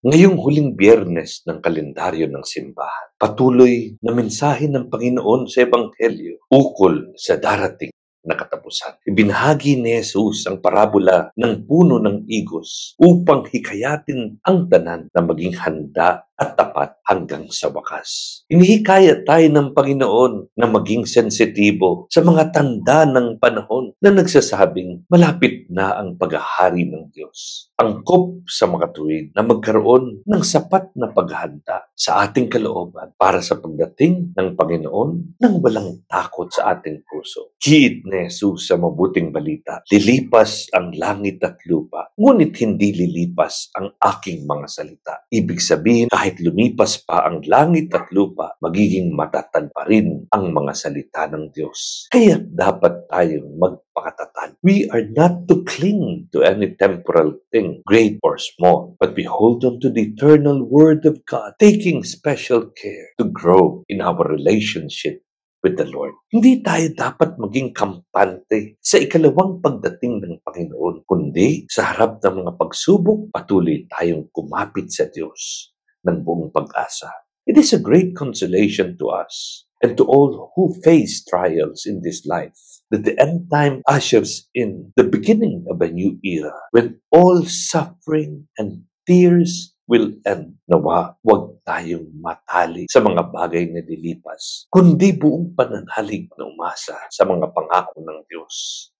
Ngayong huling biyernes ng kalendaryo ng simbahan, patuloy na mensahe ng Panginoon sa Ebanghelyo ukol sa darating na katapusan. Ibinahagi ni Jesus ang parabola ng puno ng igos upang hikayatin ang tanan na maging handa at tapat hanggang sa wakas. Inihikayat tayo ng Panginoon na maging sensitibo sa mga tanda ng panahon na nagsasabing malapit na ang paghahari ng Diyos. Angkop sa mga tuwid na magkaroon ng sapat na paghahanda sa ating kalooban para sa pagdating ng Panginoon nang walang takot sa ating puso. Giit ni Jesus sa mabuting balita, lilipas ang langit at lupa, ngunit hindi lilipas ang aking mga salita. Ibig sabihin, kahit lumipas pa ang langit at lupa, magiging matatag pa rin ang mga salita ng Diyos. Kaya dapat tayong magpakatatag. We are not to cling to any temporal thing, great or small, but we hold on to the eternal Word of God, taking special care to grow in our relationship with the Lord. Hindi tayo dapat maging kampante sa ikalawang pagdating ng Panginoon, kundi sa harap ng mga pagsubok, patuloy tayong kumapit sa Diyos ng buong pag-asa. It is a great consolation to us and to all who face trials in this life that the end time ushers in the beginning of a new era when all suffering and tears will end. Nawa, huwag tayong matali sa mga bagay na lilipas, kundi buong pananalig na umasa sa mga pangako ng Diyos.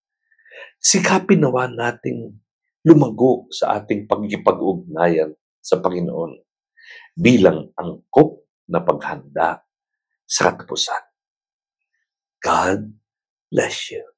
Sikapin nawa nating lumago sa ating pagkipag-ugnayan sa Panginoon bilang angkop na paghanda sa katapusan. God bless you.